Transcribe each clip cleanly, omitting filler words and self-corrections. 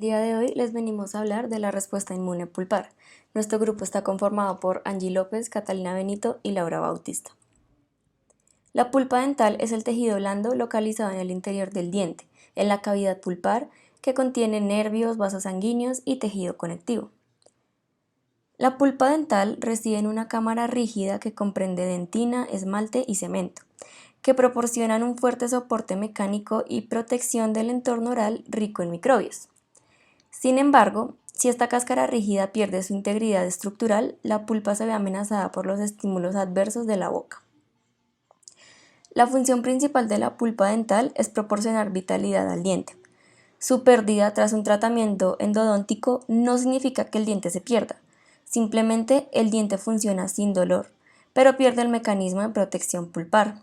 El día de hoy les venimos a hablar de la respuesta inmune pulpar. Nuestro grupo está conformado por Angie López, Catalina Benito y Laura Bautista. La pulpa dental es el tejido blando localizado en el interior del diente, en la cavidad pulpar, que contiene nervios, vasos sanguíneos y tejido conectivo. La pulpa dental reside en una cámara rígida que comprende dentina, esmalte y cemento, que proporcionan un fuerte soporte mecánico y protección del entorno oral rico en microbios. Sin embargo, si esta cáscara rígida pierde su integridad estructural, la pulpa se ve amenazada por los estímulos adversos de la boca. La función principal de la pulpa dental es proporcionar vitalidad al diente. Su pérdida tras un tratamiento endodóntico no significa que el diente se pierda, simplemente el diente funciona sin dolor, pero pierde el mecanismo de protección pulpar.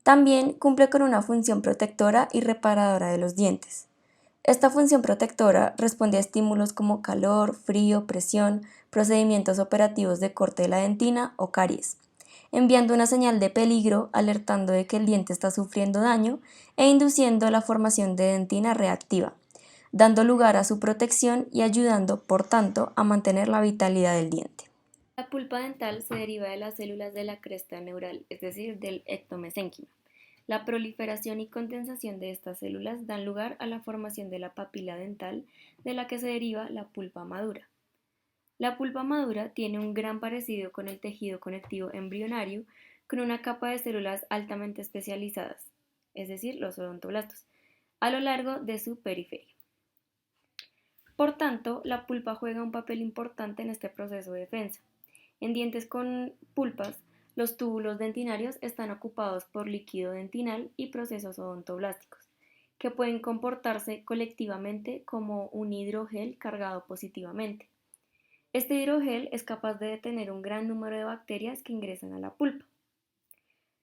También cumple con una función protectora y reparadora de los dientes. Esta función protectora responde a estímulos como calor, frío, presión, procedimientos operativos de corte de la dentina o caries, enviando una señal de peligro alertando de que el diente está sufriendo daño e induciendo la formación de dentina reactiva, dando lugar a su protección y ayudando, por tanto, a mantener la vitalidad del diente. La pulpa dental se deriva de las células de la cresta neural, es decir, del ectomesénquima. La proliferación y condensación de estas células dan lugar a la formación de la papila dental, de la que se deriva la pulpa madura. La pulpa madura tiene un gran parecido con el tejido conectivo embrionario, con una capa de células altamente especializadas, es decir, los odontoblastos, a lo largo de su periferia. Por tanto, la pulpa juega un papel importante en este proceso de defensa. En dientes con pulpas, los túbulos dentinarios están ocupados por líquido dentinal y procesos odontoblásticos, que pueden comportarse colectivamente como un hidrogel cargado positivamente. Este hidrogel es capaz de detener un gran número de bacterias que ingresan a la pulpa.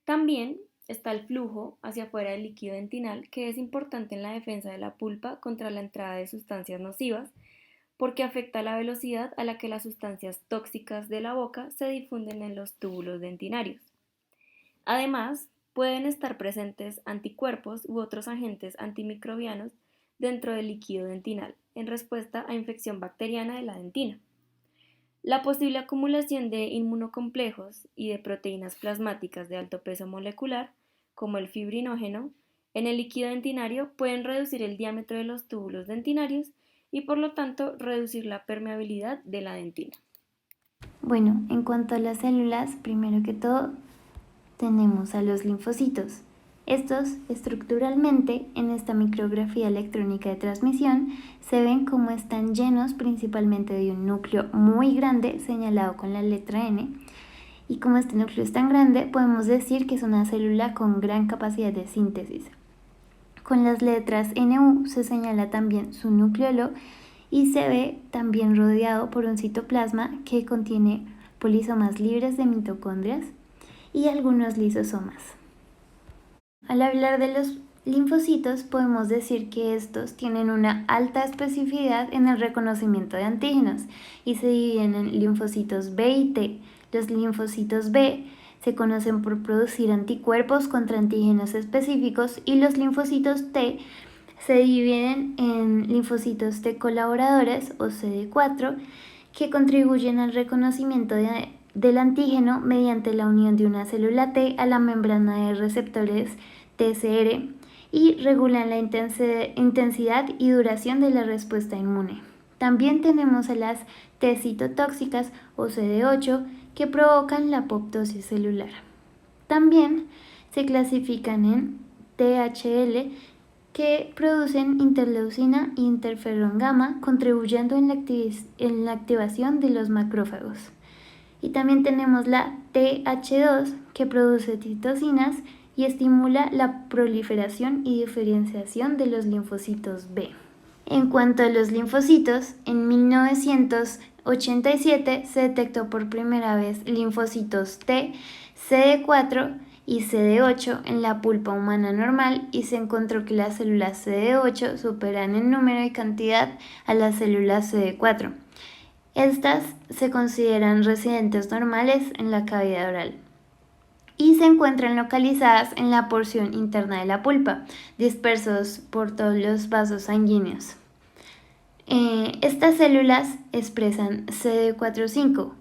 También está el flujo hacia afuera del líquido dentinal, que es importante en la defensa de la pulpa contra la entrada de sustancias nocivas, porque afecta la velocidad a la que las sustancias tóxicas de la boca se difunden en los túbulos dentinarios. Además, pueden estar presentes anticuerpos u otros agentes antimicrobianos dentro del líquido dentinal, en respuesta a infección bacteriana de la dentina. La posible acumulación de inmunocomplejos y de proteínas plasmáticas de alto peso molecular, como el fibrinógeno, en el líquido dentinario pueden reducir el diámetro de los túbulos dentinarios y por lo tanto reducir la permeabilidad de la dentina. Bueno, en cuanto a las células, primero que todo tenemos a los linfocitos. Estos, estructuralmente, en esta micrografía electrónica de transmisión, se ven como están llenos principalmente de un núcleo muy grande señalado con la letra N. Y como este núcleo es tan grande, podemos decir que es una célula con gran capacidad de síntesis. Con las letras NU se señala también su nucleolo y se ve también rodeado por un citoplasma que contiene polisomas libres de mitocondrias y algunos lisosomas. Al hablar de los linfocitos, podemos decir que estos tienen una alta especificidad en el reconocimiento de antígenos y se dividen en linfocitos B y T. Los linfocitos B se conocen por producir anticuerpos contra antígenos específicos y los linfocitos T se dividen en linfocitos T colaboradores o CD4 que contribuyen al reconocimiento del antígeno mediante la unión de una célula T a la membrana de receptores TCR y regulan la intensidad y duración de la respuesta inmune. También tenemos a las T citotóxicas o CD8 que provocan la apoptosis celular. También se clasifican en THL que producen interleucina e interferón gamma, contribuyendo en la activación de los macrófagos. Y también tenemos la TH2 que produce citocinas y estimula la proliferación y diferenciación de los linfocitos B. En cuanto a los linfocitos, en 1987 se detectó por primera vez linfocitos T, CD4 y CD8 en la pulpa humana normal y se encontró que las células CD8 superan en número y cantidad a las células CD4. Estas se consideran residentes normales en la cavidad oral y se encuentran localizadas en la porción interna de la pulpa, dispersos por todos los vasos sanguíneos. Estas células expresan CD45,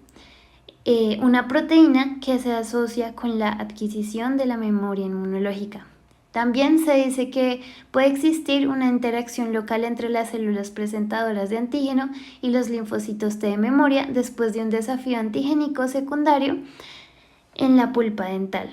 una proteína que se asocia con la adquisición de la memoria inmunológica. También se dice que puede existir una interacción local entre las células presentadoras de antígeno y los linfocitos T de memoria después de un desafío antigénico secundario en la pulpa dental.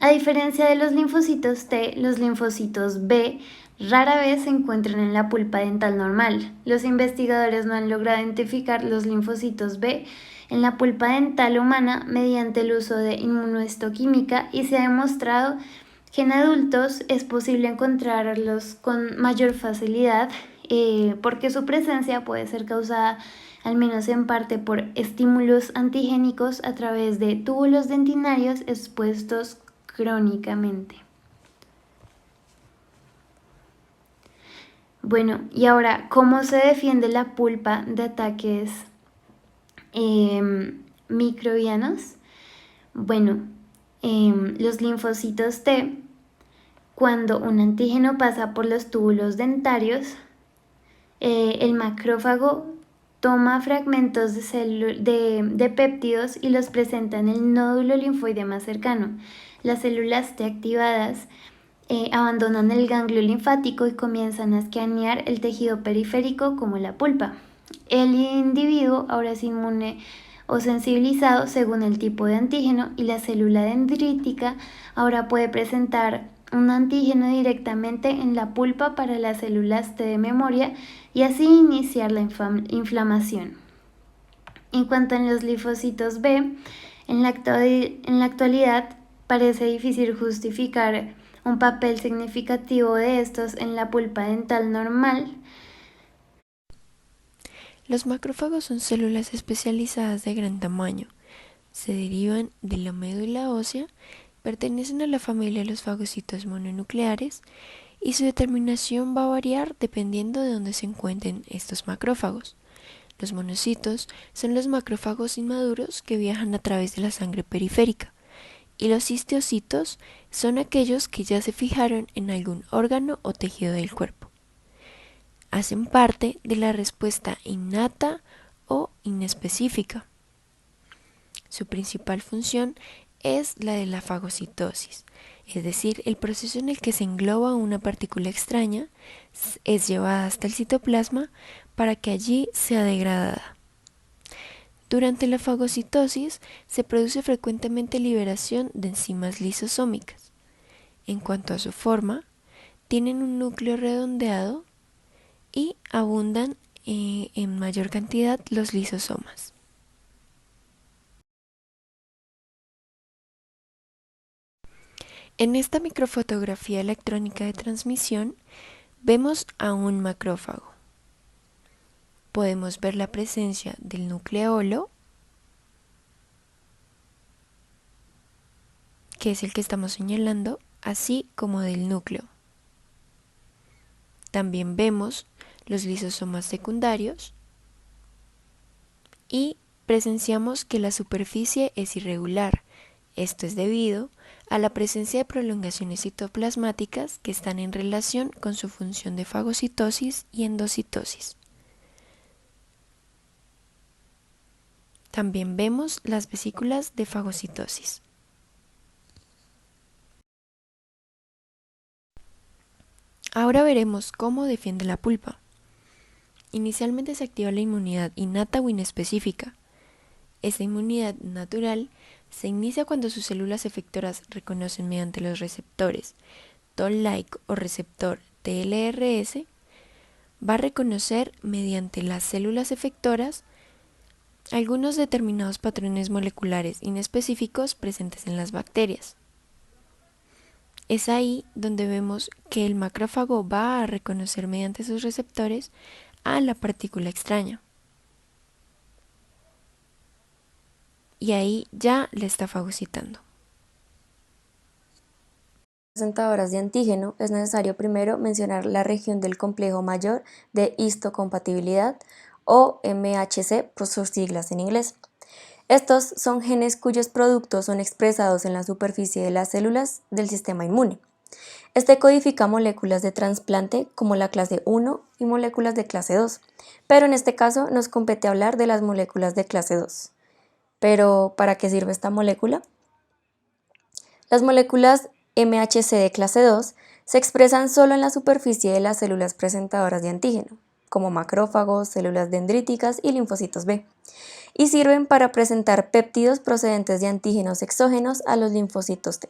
A diferencia de los linfocitos T, los linfocitos B rara vez se encuentran en la pulpa dental normal. Los investigadores no han logrado identificar los linfocitos B en la pulpa dental humana mediante el uso de inmunohistoquímica y se ha demostrado que en adultos es posible encontrarlos con mayor facilidad porque su presencia puede ser causada al menos en parte por estímulos antigénicos a través de túbulos dentinarios expuestos crónicamente. Bueno, y ahora, ¿cómo se defiende la pulpa de ataques microbianos? Bueno, los linfocitos T, cuando un antígeno pasa por los túbulos dentarios, el macrófago toma fragmentos de péptidos y los presenta en el nódulo linfoide más cercano. Las células T activadas abandonan el ganglio linfático y comienzan a escanear el tejido periférico como la pulpa. El individuo ahora es inmune o sensibilizado según el tipo de antígeno y la célula dendrítica ahora puede presentar un antígeno directamente en la pulpa para las células T de memoria y así iniciar la inflamación. En cuanto a los linfocitos B, en la actualidad parece difícil justificar un papel significativo de estos en la pulpa dental normal. Los macrófagos son células especializadas de gran tamaño. Se derivan de la médula ósea, pertenecen a la familia de los fagocitos mononucleares y su determinación va a variar dependiendo de dónde se encuentren estos macrófagos. Los monocitos son los macrófagos inmaduros que viajan a través de la sangre periférica y los histiocitos son aquellos que ya se fijaron en algún órgano o tejido del cuerpo. Hacen parte de la respuesta innata o inespecífica. Su principal función es la de la fagocitosis, es decir, el proceso en el que se engloba una partícula extraña, es llevada hasta el citoplasma para que allí sea degradada. Durante la fagocitosis se produce frecuentemente liberación de enzimas lisosómicas. En cuanto a su forma, tienen un núcleo redondeado y abundan en mayor cantidad los lisosomas. En esta microfotografía electrónica de transmisión vemos a un macrófago. Podemos ver la presencia del nucleolo, que es el que estamos señalando, así como del núcleo. También vemos los lisosomas secundarios y presenciamos que la superficie es irregular. Esto es debido a la presencia de prolongaciones citoplasmáticas que están en relación con su función de fagocitosis y endocitosis. También vemos las vesículas de fagocitosis. Ahora veremos cómo defiende la pulpa. Inicialmente se activa la inmunidad innata o inespecífica. Esta inmunidad natural se inicia cuando sus células efectoras reconocen mediante los receptores Toll-like o receptor TLRS, va a reconocer mediante las células efectoras algunos determinados patrones moleculares inespecíficos presentes en las bacterias. Es ahí donde vemos que el macrófago va a reconocer mediante sus receptores a la partícula extraña. Y ahí ya la está fagocitando. Presentadoras de antígeno, es necesario primero mencionar la región del complejo mayor de histocompatibilidad o MHC por sus siglas en inglés. Estos son genes cuyos productos son expresados en la superficie de las células del sistema inmune. Este codifica moléculas de trasplante como la clase 1 y moléculas de clase 2, pero en este caso nos compete hablar de las moléculas de clase 2. ¿Pero para qué sirve esta molécula? Las moléculas MHC de clase 2 se expresan solo en la superficie de las células presentadoras de antígeno, como macrófagos, células dendríticas y linfocitos B, y sirven para presentar péptidos procedentes de antígenos exógenos a los linfocitos T.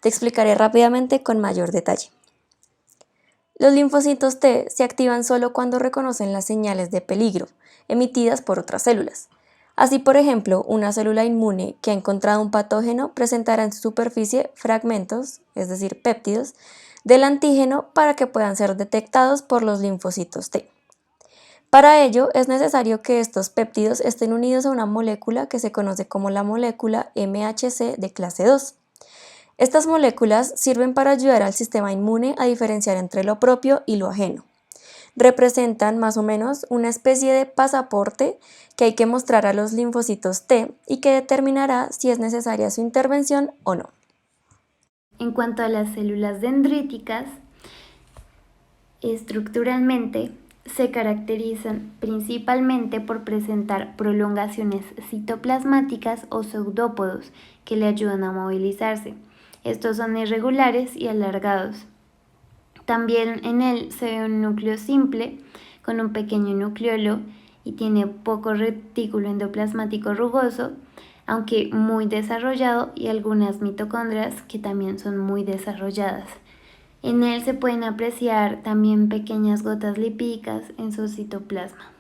Te explicaré rápidamente con mayor detalle. Los linfocitos T se activan solo cuando reconocen las señales de peligro emitidas por otras células. Así, por ejemplo, una célula inmune que ha encontrado un patógeno presentará en su superficie fragmentos, es decir, péptidos, del antígeno para que puedan ser detectados por los linfocitos T. Para ello, es necesario que estos péptidos estén unidos a una molécula que se conoce como la molécula MHC de clase 2. Estas moléculas sirven para ayudar al sistema inmune a diferenciar entre lo propio y lo ajeno. Representan más o menos una especie de pasaporte que hay que mostrar a los linfocitos T y que determinará si es necesaria su intervención o no. En cuanto a las células dendríticas, estructuralmente se caracterizan principalmente por presentar prolongaciones citoplasmáticas o pseudópodos que le ayudan a movilizarse. Estos son irregulares y alargados. También en él se ve un núcleo simple con un pequeño nucleolo y tiene poco retículo endoplasmático rugoso, aunque muy desarrollado, y algunas mitocondrias que también son muy desarrolladas. En él se pueden apreciar también pequeñas gotas lipídicas en su citoplasma.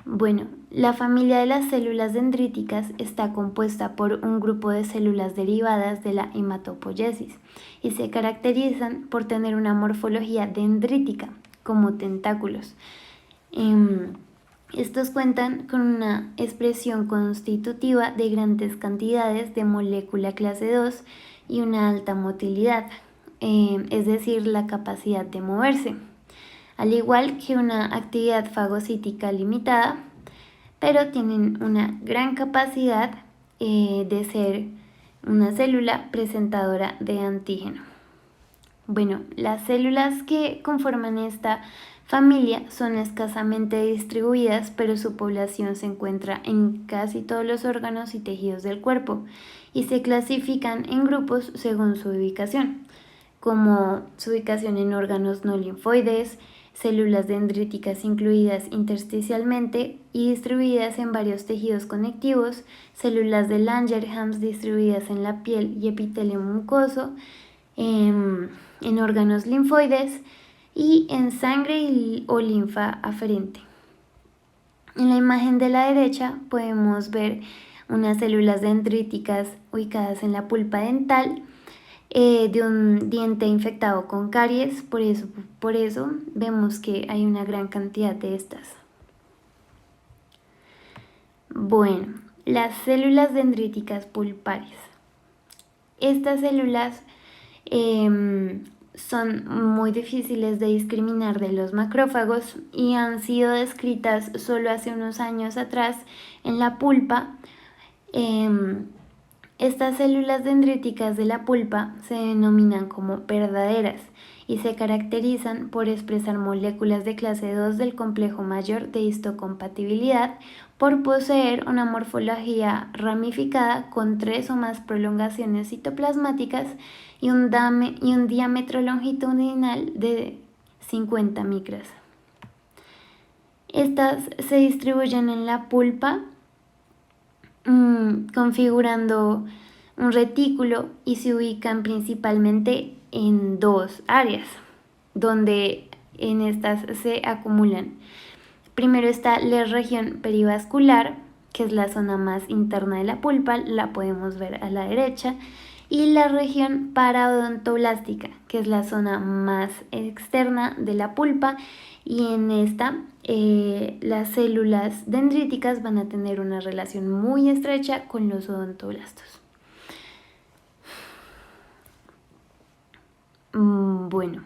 Bueno, la familia de las células dendríticas está compuesta por un grupo de células derivadas de la hematopoiesis y se caracterizan por tener una morfología dendrítica, como tentáculos. Estos cuentan con una expresión constitutiva de grandes cantidades de molécula clase 2 y una alta motilidad, es decir, la capacidad de moverse, al igual que una actividad fagocítica limitada, pero tienen una gran capacidad de ser una célula presentadora de antígeno. Bueno, las células que conforman esta familia son escasamente distribuidas, pero su población se encuentra en casi todos los órganos y tejidos del cuerpo y se clasifican en grupos según su ubicación, como su ubicación en órganos no linfoides, células dendríticas incluidas intersticialmente y distribuidas en varios tejidos conectivos, células de Langerhans distribuidas en la piel y epitelio mucoso, en órganos linfoides y en sangre o linfa aferente. En la imagen de la derecha podemos ver unas células dendríticas ubicadas en la pulpa dental de un diente infectado con caries, por eso vemos que hay una gran cantidad de estas. Bueno, las células dendríticas pulpares. Estas células son muy difíciles de discriminar de los macrófagos y han sido descritas solo hace unos años atrás en la pulpa. Estas células dendríticas de la pulpa se denominan como verdaderas y se caracterizan por expresar moléculas de clase 2 del complejo mayor de histocompatibilidad, por poseer una morfología ramificada con 3 o más prolongaciones citoplasmáticas y un diámetro longitudinal de 50 micras. Estas se distribuyen en la pulpa configurando un retículo y se ubican principalmente en 2 áreas donde en estas se acumulan. Primero está la región perivascular, que es la zona más interna de la pulpa, la podemos ver a la derecha, y la región parodontoblástica, que es la zona más externa de la pulpa, y en esta las células dendríticas van a tener una relación muy estrecha con los odontoblastos. Bueno,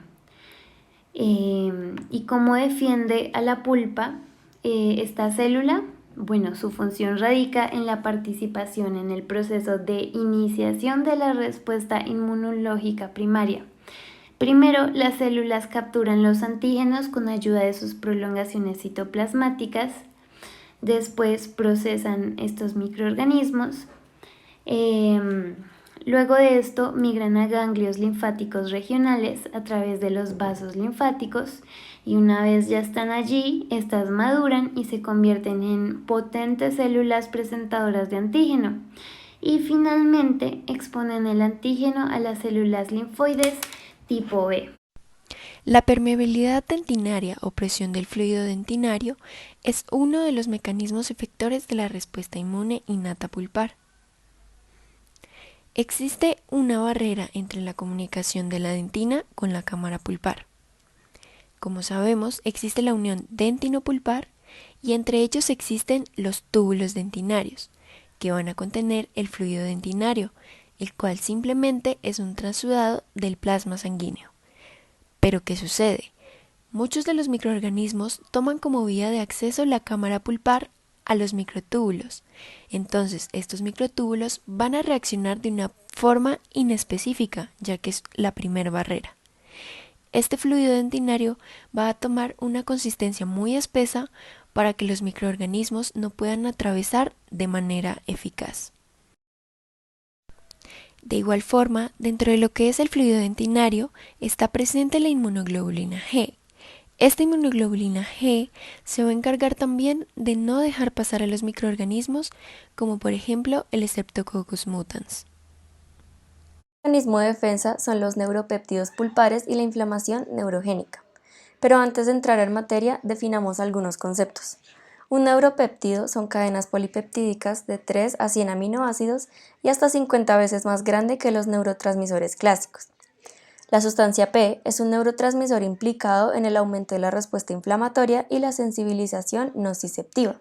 ¿y cómo defiende a la pulpa esta célula? Bueno, su función radica en la participación en el proceso de iniciación de la respuesta inmunológica primaria. Primero, las células capturan los antígenos con ayuda de sus prolongaciones citoplasmáticas. Después procesan estos microorganismos. Luego de esto migran a ganglios linfáticos regionales a través de los vasos linfáticos y una vez ya están allí, estas maduran y se convierten en potentes células presentadoras de antígeno y finalmente exponen el antígeno a las células linfoides tipo B. La permeabilidad dentinaria o presión del fluido dentinario es uno de los mecanismos efectores de la respuesta inmune innata pulpar. Existe una barrera entre la comunicación de la dentina con la cámara pulpar. Como sabemos, existe la unión dentino-pulpar y entre ellos existen los túbulos dentinarios, que van a contener el fluido dentinario, el cual simplemente es un transudado del plasma sanguíneo. Pero ¿qué sucede? Muchos de los microorganismos toman como vía de acceso la cámara pulpar a los microtúbulos. Entonces, estos microtúbulos van a reaccionar de una forma inespecífica, ya que es la primera barrera. Este fluido dentinario va a tomar una consistencia muy espesa para que los microorganismos no puedan atravesar de manera eficaz. De igual forma, dentro de lo que es el fluido dentinario está presente la inmunoglobulina G. Esta inmunoglobulina G se va a encargar también de no dejar pasar a los microorganismos, como por ejemplo el Streptococcus mutans. El mecanismo de defensa son los neuropéptidos pulpares y la inflamación neurogénica. Pero antes de entrar en materia, definamos algunos conceptos. Un neuropéptido son cadenas polipeptídicas de 3 a 100 aminoácidos y hasta 50 veces más grande que los neurotransmisores clásicos. La sustancia P es un neurotransmisor implicado en el aumento de la respuesta inflamatoria y la sensibilización nociceptiva.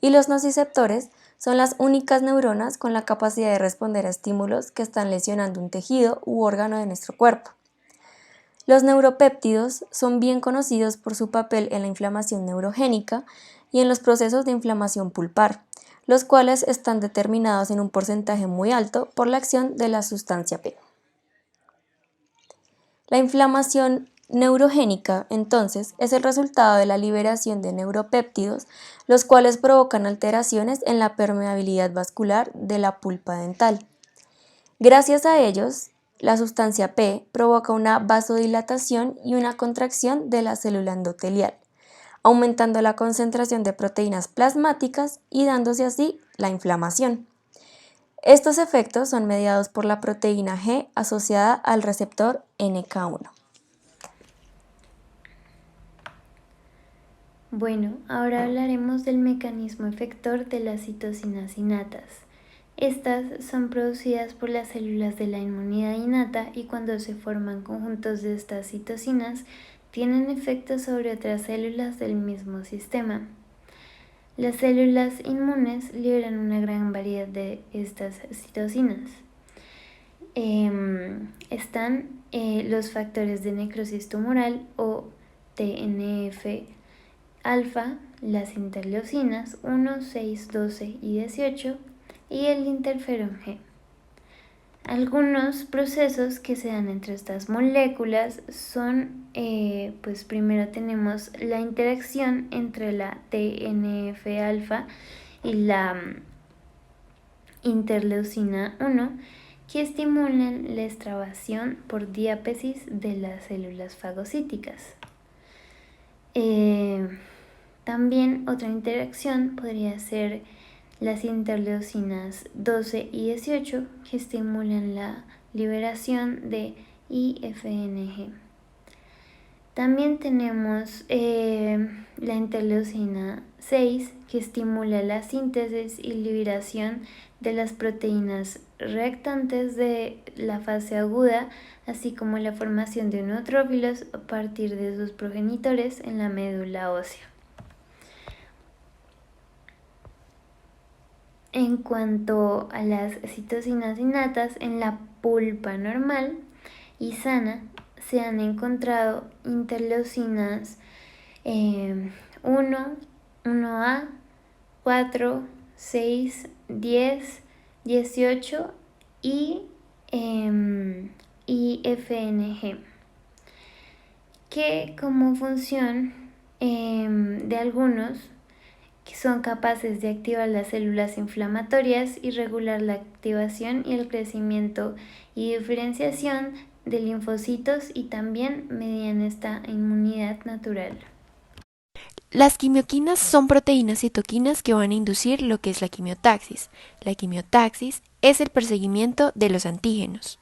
Y los nociceptores son las únicas neuronas con la capacidad de responder a estímulos que están lesionando un tejido u órgano de nuestro cuerpo. Los neuropéptidos son bien conocidos por su papel en la inflamación neurogénica y en los procesos de inflamación pulpar, los cuales están determinados en un porcentaje muy alto por la acción de la sustancia P. La inflamación neurogénica, entonces, es el resultado de la liberación de neuropéptidos, los cuales provocan alteraciones en la permeabilidad vascular de la pulpa dental. Gracias a ellos, la sustancia P provoca una vasodilatación y una contracción de la célula endotelial, aumentando la concentración de proteínas plasmáticas y dándose así la inflamación. Estos efectos son mediados por la proteína G asociada al receptor NK1. Bueno, ahora hablaremos del mecanismo efector de las citocinas innatas. Estas son producidas por las células de la inmunidad innata y cuando se forman conjuntos de estas citocinas, tienen efectos sobre otras células del mismo sistema. Las células inmunes liberan una gran variedad de estas citocinas. Están los factores de necrosis tumoral o TNF-alfa, las interleucinas 1, 6, 12 y 18 y el interferón G. Algunos procesos que se dan entre estas moléculas son, pues primero tenemos la interacción entre la TNF-alfa y la interleucina 1, que estimulan la extravasación por diápesis de las células fagocíticas. También otra interacción podría ser las interleucinas 12 y 18 que estimulan la liberación de IFNG. También tenemos la interleucina 6 que estimula la síntesis y liberación de las proteínas reactantes de la fase aguda, así como la formación de neutrófilos a partir de sus progenitores en la médula ósea. En cuanto a las citocinas innatas, en la pulpa normal y sana se han encontrado interleucinas 1, 1A, 4, 6, 10, 18 y IFNG, que como función de algunos que son capaces de activar las células inflamatorias y regular la activación y el crecimiento y diferenciación de linfocitos y también median esta inmunidad natural. Las quimioquinas son proteínas citoquinas que van a inducir lo que es la quimiotaxis. La quimiotaxis es el perseguimiento de los antígenos.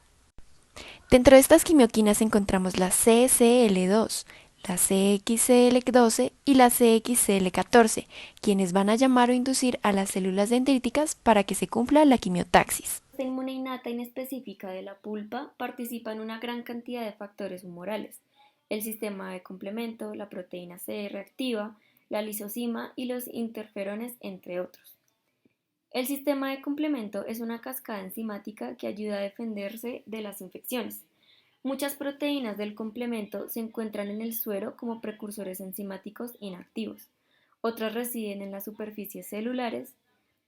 Dentro de estas quimioquinas encontramos la CCL2, la CXCL12 y la CXCL14, quienes van a llamar o inducir a las células dendríticas para que se cumpla la quimiotaxis. La inmune innata inespecífica de la pulpa participa en una gran cantidad de factores humorales: el sistema de complemento, la proteína C reactiva, la lisozima y los interferones, entre otros. El sistema de complemento es una cascada enzimática que ayuda a defenderse de las infecciones. Muchas proteínas del complemento se encuentran en el suero como precursores enzimáticos inactivos. Otras residen en las superficies celulares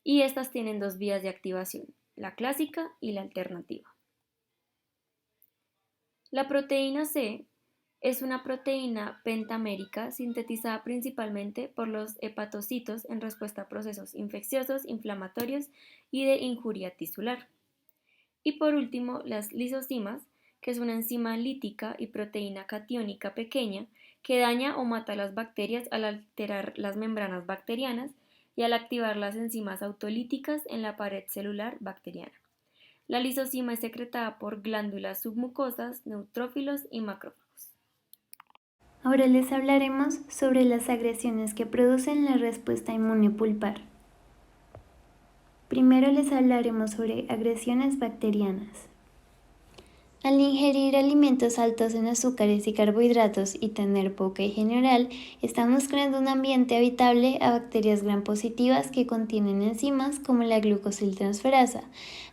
y estas tienen dos vías de activación: la clásica y la alternativa. La proteína C es una proteína pentamérica sintetizada principalmente por los hepatocitos en respuesta a procesos infecciosos, inflamatorios y de injuria tisular. Y por último, las lisosimas, que es una enzima lítica y proteína catiónica pequeña que daña o mata a las bacterias al alterar las membranas bacterianas y al activar las enzimas autolíticas en la pared celular bacteriana. La lisosima es secretada por glándulas submucosas, neutrófilos y macrófagos. Ahora les hablaremos sobre las agresiones que producen la respuesta inmune pulpar. Primero les hablaremos sobre agresiones bacterianas. Al ingerir alimentos altos en azúcares y carbohidratos y tener poca higiene oral, estamos creando un ambiente habitable a bacterias gram positivas que contienen enzimas como la glucosildtransferasa,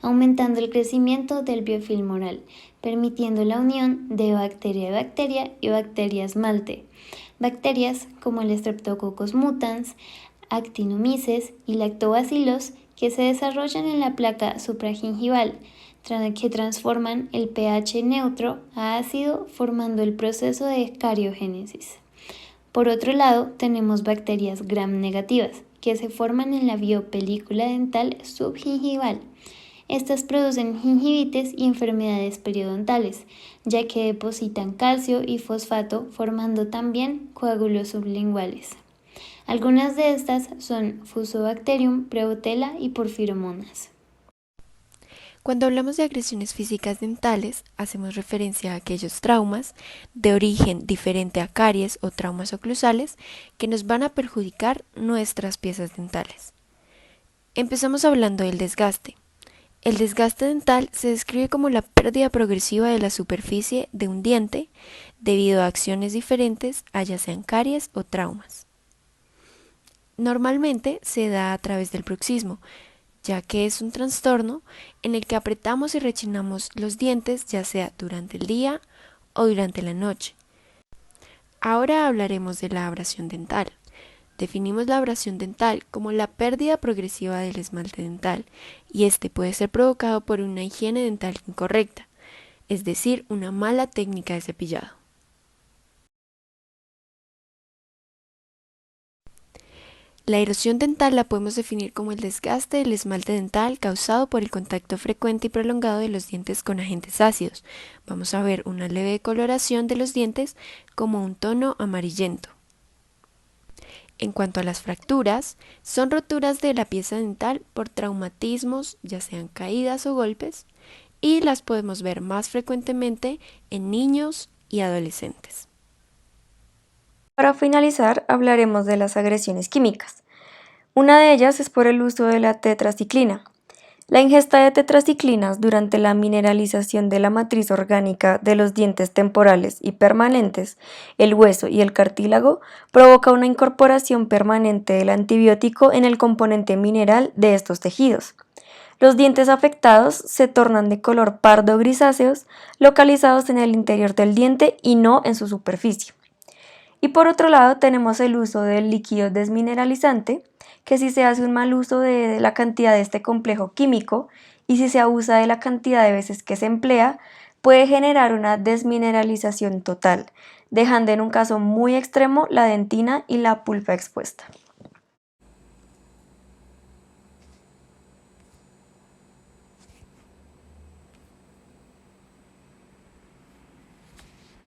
aumentando el crecimiento del biofilm oral, permitiendo la unión de bacteria y bacterias malte. Bacterias como el Streptococcus mutans, Actinomyces y Lactobacillus que se desarrollan en la placa supragingival, que transforman el pH neutro a ácido formando el proceso de cariogénesis. Por otro lado, tenemos bacterias gram negativas que se forman en la biopelícula dental subgingival. Estas producen gingivitis y enfermedades periodontales, ya que depositan calcio y fosfato formando también coágulos sublinguales. Algunas de estas son Fusobacterium, Prevotella y Porfiromonas. Cuando hablamos de agresiones físicas dentales, hacemos referencia a aquellos traumas de origen diferente a caries o traumas oclusales que nos van a perjudicar nuestras piezas dentales. Empezamos hablando del desgaste. El desgaste dental se describe como la pérdida progresiva de la superficie de un diente debido a acciones diferentes, ya sean caries o traumas. Normalmente se da a través del bruxismo, ya que es un trastorno en el que apretamos y rechinamos los dientes, ya sea durante el día o durante la noche. Ahora hablaremos de la abrasión dental. Definimos la abrasión dental como la pérdida progresiva del esmalte dental, y este puede ser provocado por una higiene dental incorrecta, es decir, una mala técnica de cepillado. La erosión dental la podemos definir como el desgaste del esmalte dental causado por el contacto frecuente y prolongado de los dientes con agentes ácidos. Vamos a ver una leve coloración de los dientes como un tono amarillento. En cuanto a las fracturas, son roturas de la pieza dental por traumatismos, ya sean caídas o golpes, y las podemos ver más frecuentemente en niños y adolescentes. Para finalizar, hablaremos de las agresiones químicas. Una de ellas es por el uso de la tetraciclina. La ingesta de tetraciclinas durante la mineralización de la matriz orgánica de los dientes temporales y permanentes, el hueso y el cartílago, provoca una incorporación permanente del antibiótico en el componente mineral de estos tejidos. Los dientes afectados se tornan de color pardo grisáceos, localizados en el interior del diente y no en su superficie. Y por otro lado tenemos el uso del líquido desmineralizante, que si se hace un mal uso de la cantidad de este complejo químico y si se abusa de la cantidad de veces que se emplea, puede generar una desmineralización total, dejando en un caso muy extremo la dentina y la pulpa expuesta.